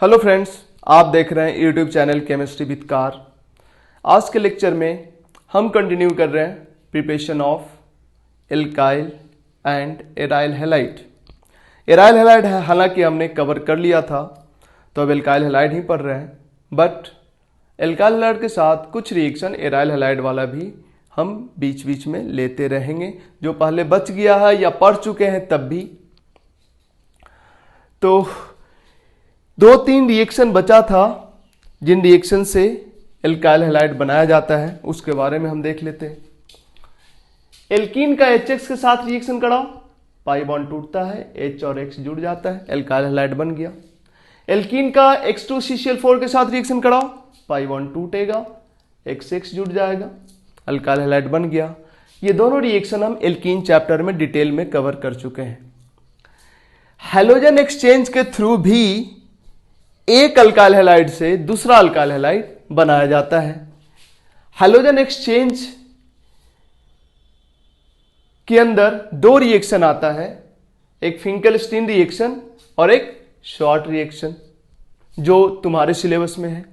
Hello friends, आप देख रहे हैं YouTube channel chemistry with car. आज के लेक्चर में हम कंटिन्यू कर रहे हैं preparation of alkyl and aryl halide. Aryl halide हालांकि हमने कवर कर लिया था, तो अब एल्काइल हैलाइड ही पढ़ रहे हैं। बट एल्काइल हैलाइड के साथ कुछ रिएक्शन एराइल हैलाइड वाला भी हम बीच बीच में लेते रहेंगे, जो पहले बच गया है या पढ़ चुके हैं तब भी। तो दो तीन रिएक्शन बचा था जिन रिएक्शन से एल्काइल हैलाइड बनाया जाता है, उसके बारे में हम देख लेते हैं। एल्कीन का HX के साथ रिएक्शन कराओ, पाई बॉन्ड टूटता है, H और X जुड़ जाता है, एल्काइल हैलाइड बन गया। एल्कीन का X2CCl4 के साथ रिएक्शन कराओ, पाई बॉन्ड टूटेगा, XX जुड़ जाएगा, एल्काइल हैलाइड बन गया। ये दोनों रिएक्शन हम एल्कीन चैप्टर में डिटेल में कवर कर चुके हैं। हैलोजन एक्सचेंज के थ्रू भी एक अल्काइल हैलाइड से दूसरा अल्काइल हैलाइड बनाया जाता है। हैलोजन एक्सचेंज के अंदर दो रिएक्शन आता है, एक फिंकेलस्टीन रिएक्शन और एक शॉर्ट रिएक्शन, जो तुम्हारे सिलेबस में है।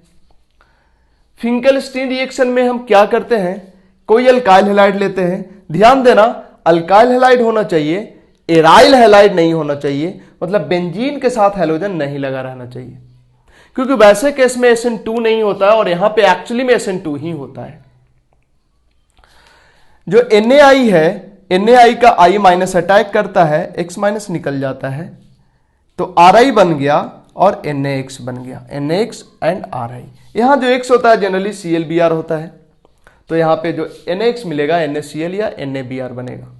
फिंकेलस्टीन रिएक्शन में हम क्या करते हैं, कोई अल्काइल हैलाइड लेते हैं। ध्यान देना, अल्काइल हैलाइड होना चाहिए, एराइल हैलाइड नहीं होना चाहिए, मतलब बेंजीन के साथ हैलोजन नहीं लगा रहना चाहिए, क्योंकि वैसे केस में SN2 नहीं होता है और यहां पे एक्चुअली में SN2 ही होता है। जो NaI है, NaI का I माइनस अटैक करता है, X माइनस निकल जाता है, तो Ri बन गया और NaX बन गया, NaX एंड Ri। यहां जो X होता है जनरली ClBr होता है, तो यहां पे जो NaX मिलेगा NaCl या NaBr बनेगा।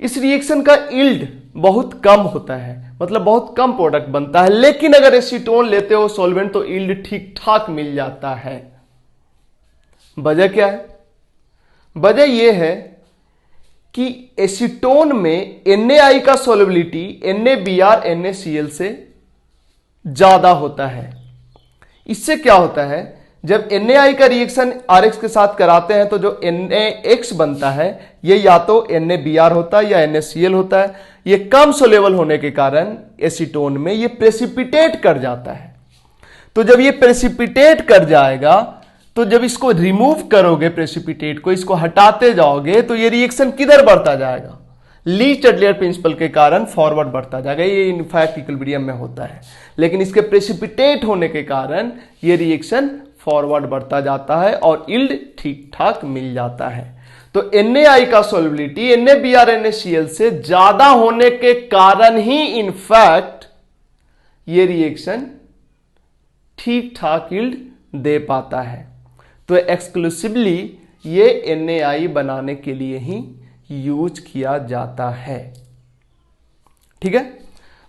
इस रिएक्शन का यील्ड बहुत कम होता है, मतलब बहुत कम प्रोडक्ट बनता है, लेकिन अगर एसीटोन लेते हो सॉल्वेंट तो यील्ड ठीक ठाक मिल जाता है। वजह क्या है? वजह यह है कि एसीटोन में NaI का सॉल्युबिलिटी NaBr NaCl से ज्यादा होता है। इससे क्या होता है, जब NaI का रिएक्शन Rx के साथ कराते हैं तो जो NaX बनता है ये या तो NaBr होता है या NaCl होता है। ये कम सोलेबल होने के कारण एसीटोन में ये प्रेसिपिटेट कर जाता है। तो जब ये प्रेसिपिटेट कर जाएगा, तो जब इसको रिमूव करोगे, प्रेसिपिटेट को इसको हटाते जाओगे, तो ये रिएक्शन किधर बढ़ता जाएगा, ली चडलियर प्रिंसिपल के कारण फॉरवर्ड बढ़ता जाएगा। ये इनफैक्ट इक्विलिब्रियम में होता है, लेकिन इसके प्रेसिपिटेट होने के कारण ये रिएक्शन फॉरवर्ड बढ़ता जाता है और यील्ड ठीक ठाक मिल जाता है। तो NaI का सॉल्युबिलिटी NaBr NaCl से ज्यादा होने के कारण ही इनफैक्ट ये रिएक्शन ठीक ठाक यील्ड दे पाता है। तो एक्सक्लूसिवली ये NaI बनाने के लिए ही यूज किया जाता है। ठीक है,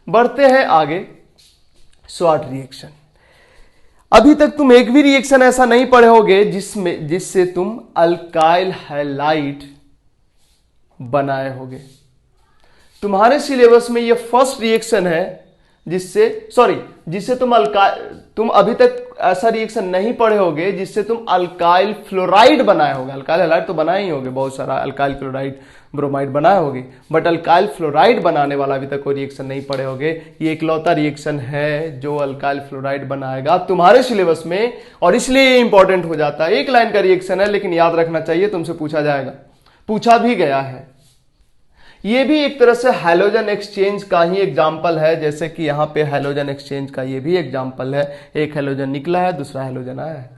बढ़ते हैं आगे। Short reaction. अभी तक तुम एक भी रिएक्शन ऐसा नहीं पढ़े होगे जिससे तुम अल्काइल हैलाइड बनाए होगे। तुम्हारे सिलेबस में ये फर्स्ट रिएक्शन है जिससे तुम अभी तक ऐसा रिएक्शन नहीं पढ़े होगे जिससे तुम अल्काइल फ्लोराइड बनाए होगे। अल्काइल हैलाइड तो बनाए ही होगे, बहुत सारा अल्काइल क्लोराइड ब्रोमाइड बनाए होगे, बट अल्काइल फ्लोराइड बनाने वाला अभी तक कोई रिएक्शन नहीं पढ़े होगे। ये इकलौता रिएक्शन है जो अल्काइल फ्लोराइड बनाएगा तुम्हारे सिलेबस में, और इसलिए ये इंपॉर्टेंट हो जाता है। एक लाइन का रिएक्शन है, लेकिन याद रखना चाहिए तुमसे पूछा जाएगा, पूछा भी गया है। ये भी एक तरह से हैलोजन एक्सचेंज का ही एग्जाम्पल है, जैसे कि यहां पे हैलोजन एक्सचेंज का ये भी एग्जाम्पल है। एक हैलोजन निकला है, दूसरा हैलोजन आया है।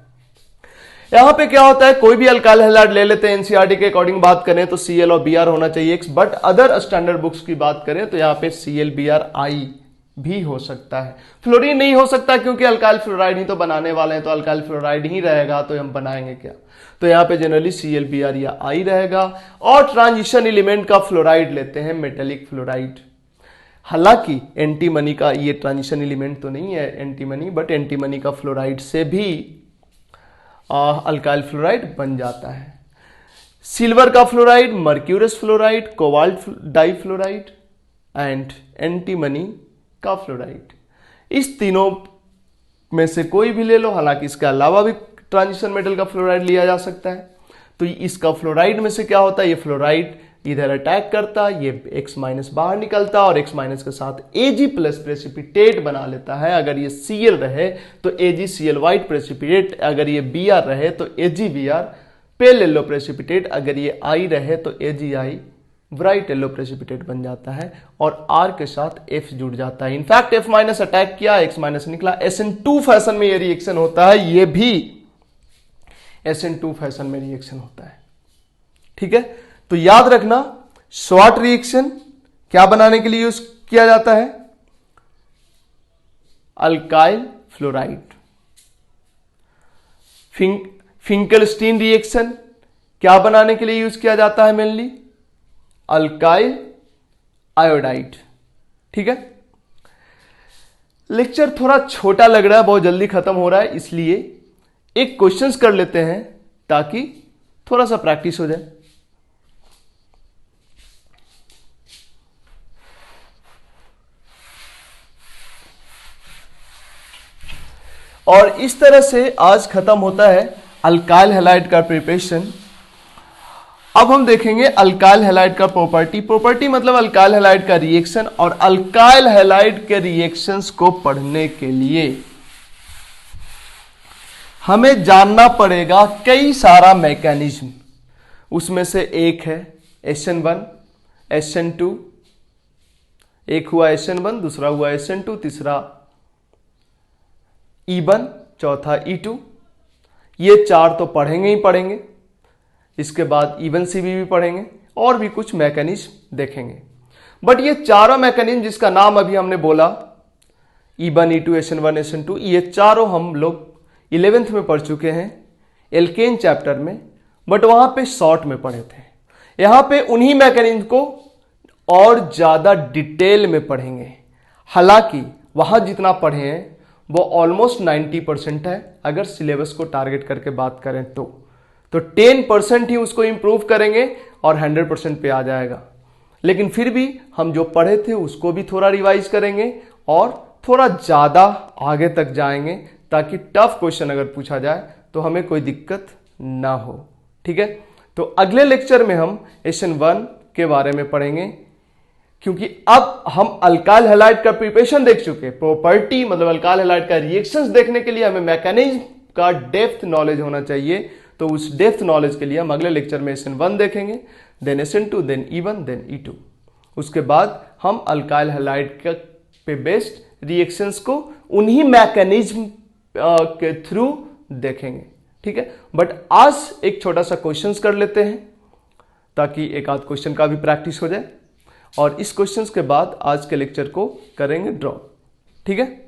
यहां पे क्या होता है, कोई भी अल्काइल हैलाइड ले लेते हैं। एनसीईआरटी के अकॉर्डिंग बात करें तो Cl और Br होना चाहिए X, but other standard books की बात करें तो यहां पे ClBr I भी हो सकता है। फ्लोरीन नहीं हो सकता क्योंकि अल्काइल फ्लोराइड ही तो बनाने वाले हैं, तो अल्काइल फ्लोराइड ही रहेगा, तो हम बनाएंगे क्या। तो यहां पे जनरली ClBr या I रहेगा। और ट्रांजिशन एलिमेंट का फ्लोराइड लेते हैं, मेटेलिक फ्लोराइड। हालांकि एंटीमनी का ये ट्रांजिशन एलिमेंट तो नहीं है एंटीमनी, बट एंटीमनी का फ्लोराइड से भी अल्काइल फ्लोराइड बन जाता है। सिल्वर का fluoride, mercurous fluoride, cobalt difluoride and antimony का फ्लोराइड, इस तीनों में से कोई भी ले लो। हालांकि इसके अलावा भी ट्रांजिशन मेटल का फ्लोराइड लिया जा सकता है। तो इसका फ्लोराइड में से क्या होता है, ये फ्लोराइड इधर अटैक करता, ये X माइनस बाहर निकलता और X माइनस के साथ Ag प्लस प्रेसिपिटेट बना लेता है। अगर ये Cl रहे तो AgCl व्हाइट प्रेसिपिटेट, अगर ये Br रहे तो AgBr पेल येलो प्रेसिपिटेट, अगर ये I रहे तो AgI ब्राइट येलो प्रेसिपिटेट बन जाता है और R के साथ F जुड़ जाता है। इनफैक्ट F माइनस अटैक किया, X माइनस निकला। SN2 फैशन में ये रिएक्शन होता है, ये भी SN2 फैशन में रिएक्शन होता है। ठीक है, तो याद रखना शॉर्ट रिएक्शन क्या बनाने के लिए यूज किया जाता है? Alkyl fluoride. फिंकलस्टीन रिएक्शन क्या बनाने के लिए यूज किया जाता है? Mainly alkyl iodide. ठीक है, लेक्चर थोड़ा छोटा लग रहा है, बहुत जल्दी खत्म हो रहा है, इसलिए एक क्वेश्चंस कर लेते हैं ताकि थोड़ा सा प्रैक्टिस हो जाए। और इस तरह से आज खत्म होता है अल्काइल हैलाइड का प्रिपरेशन। अब हम देखेंगे अल्काइल हैलाइड का प्रॉपर्टी मतलब अल्काइल हैलाइड का रिएक्शन। और अल्काइल हैलाइड के रिएक्शंस को पढ़ने के लिए हमें जानना पड़ेगा कई सारा मैकेनिज्म। उसमें से एक है SN1, SN2, एक हुआ SN1, दूसरा हुआ SN2, तीसरा E1, चौथा E2। ये चार तो पढ़ेंगे ही पढ़ेंगे, इसके बाद E1CB भी पढ़ेंगे और भी कुछ मैकेनिज्म देखेंगे। बट ये चारों मैकेनिज्म जिसका नाम अभी हमने बोला, E1, E2, SN1, SN2, ये चारों हम लोग 11th में पढ़ चुके हैं एल्केन चैप्टर में, बट वहां पे शॉर्ट में पढ़े थे। यहां पे उन्हीं मैकेनिज्म को और ज्यादा डिटेल में पढ़ेंगे। हालांकि वहां जितना पढ़े हैं वो ऑलमोस्ट 90% है, अगर सिलेबस को टारगेट करके बात करें तो 10% ही उसको इंप्रूव करेंगे और 100% पे आ जाएगा। लेकिन फिर भी हम जो पढ़े थे उसको भी थोड़ा रिवाइज करेंगे और थोड़ा ज्यादा आगे तक जाएंगे, ताकि टफ क्वेश्चन अगर पूछा जाए तो हमें कोई दिक्कत ना हो। ठीक है, तो अगले लेक्चर में हम SN1 के बारे में पढ़ेंगे, क्योंकि अब हम अल्काइल हैलाइड का प्रिपरेशन देख चुके। प्रॉपर्टी मतलब अल्काइल हैलाइड का रिएक्शंस देखने के लिए हमें मैकेनिज्म का डेप्थ नॉलेज होना चाहिए। तो उस डेप्थ नॉलेज के लिए हम अगले लेक्चर में SN1 देखेंगे, then SN2, then E1, then E2। उसके बाद हम अल्काइल हैलाइड पे बेस्ड रिएक्शंस को उन्हीं मैकेनिज्म के थ्रू देखेंगे। ठीक है, बट आज एक छोटा सा क्वेश्चंस कर लेते हैं ताकि एक आध क्वेश्चन का भी प्रैक्टिस हो जाए, और इस क्वेश्चंस के बाद आज के लेक्चर को करेंगे ड्रॉ। ठीक है,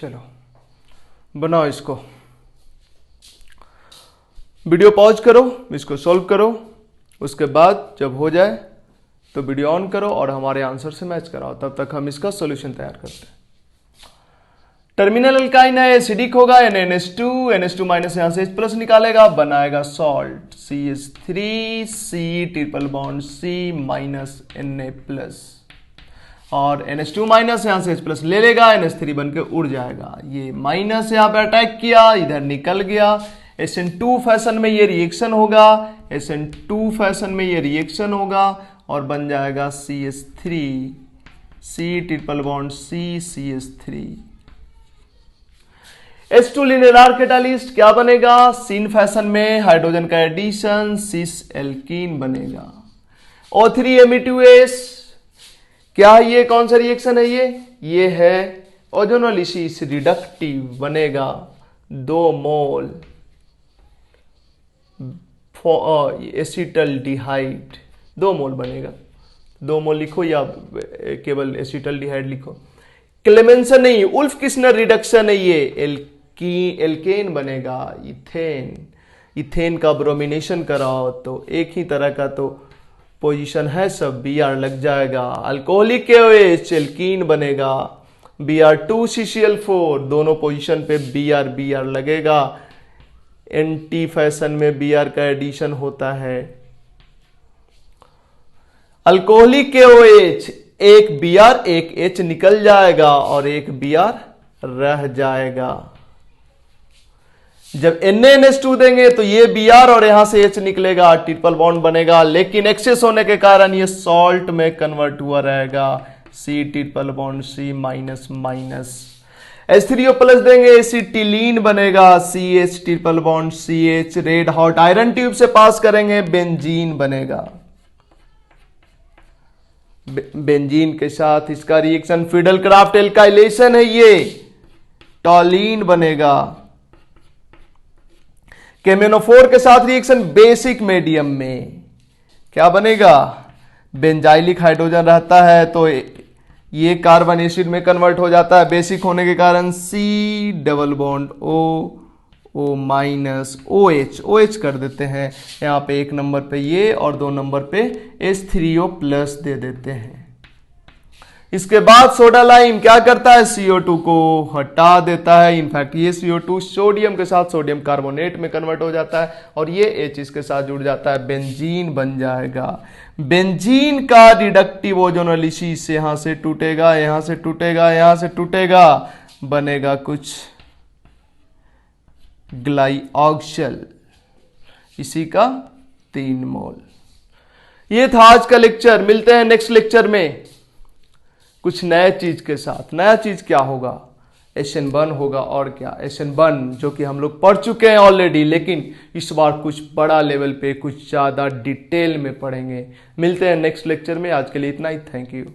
चलो बनाओ इसको, वीडियो पॉज करो, इसको सॉल्व करो, उसके बाद जब हो जाए तो वीडियो ऑन करो और हमारे आंसर से मैच कराओ। तब तक हम इसका सॉल्यूशन तैयार करते हैं। टर्मिनल अल्काइन है, एसिडिक होगा, NaNH2, NH2 माइनस यहां से H प्लस निकालेगा, बनाएगा salt CH3, C triple bond C minus Na plus, और NH2 माइनस यहां से H प्लस ले लेगा, NH3 बन के उड़ जाएगा। ये माइनस यहां पे अटैक किया, इधर निकल गया। SN2 फैशन में ये रिएक्शन होगा, SN2 फैशन में ये रिएक्शन होगा और बन जाएगा CH3, C triple bond C CH3। H2 linear catalyst क्या बनेगा, सीन फैशन में हाइड्रोजन का एडिशन, सिस एल्कीन बनेगा। O3 Me2S क्या है, ये कौन सा रिएक्शन है, ये है ओजोनोलिसिस रिडक्टिव, बनेगा 2 मोल एसिटल्डिहाइड, 2 मोल बनेगा। 2 मोल लिखो या केवल एसिटल्डिहाइड लिखो। क्लेमेंसन नहीं, उल्फ किस्नर रिडक्शन है ये, एल्केन बनेगा इथेन। इथेन का ब्रोमिनेशन कराओ तो एक ही तरह का तो पोजीशन है, सब Br लग जाएगा। अल्कोहलिक KOH एल्कीन बनेगा, Br2CCl4, दोनों पोजीशन पे Br लगेगा। एंटी फैशन में Br का एडिशन होता है। अल्कोहलिक KOH एक Br एक H निकल जाएगा और एक Br रह जाएगा। जब NaNH2 देंगे तो ये Br और यहां से H निकलेगा, ट्रिपल बॉन्ड बनेगा, लेकिन एक्सेस होने के कारण ये सॉल्ट में कन्वर्ट हुआ रहेगा, C triple bond C minus minus. H3O plus देंगे, एसिटिलीन बनेगा, CH triple bond CH, red hot iron tube से पास करेंगे, बेंजीन बनेगा। बेंजीन के साथ इसका रिएक्शन फिडल क्राफ्ट एल्काइलेशन है, ये टॉलीन बनेगा। केमेनोफोर के साथ रिएक्शन बेसिक मीडियम में क्या बनेगा, बेंजाइलिक हाइड्रोजन रहता है तो ये कार्बन एसिड में कन्वर्ट हो जाता है, बेसिक होने के कारण C double bond O minus OH कर देते हैं। यहाँ पे 1 नंबर पे ये और 2 नंबर पे H3O प्लस दे देते हैं। इसके बाद सोडा लाइम क्या करता है, CO2 को हटा देता है। इनफैक्ट ये CO2 सोडियम के साथ सोडियम कार्बोनेट में कन्वर्ट हो जाता है और ये H इसके साथ जुड़ जाता है, बेंजीन बन जाएगा। बेंजीन का रिडक्टिव ओजोनोलिसिस यहां से टूटेगा, यहां से टूटेगा, यहां से टूटेगा, बनेगा कुछ ग्लाइऑक्सल, इसी का 3 मोल। ये था आज का लेक्चर। मिलते हैं नेक्स्ट लेक्चर में कुछ नए चीज के साथ। नया चीज क्या होगा, SN1 होगा, और क्या SN1 जो कि हम लोग पढ़ चुके हैं ऑलरेडी, लेकिन इस बार कुछ बड़ा लेवल पे कुछ ज्यादा डिटेल में पढ़ेंगे। मिलते हैं नेक्स्ट लेक्चर में, आज के लिए इतना ही। Thank you.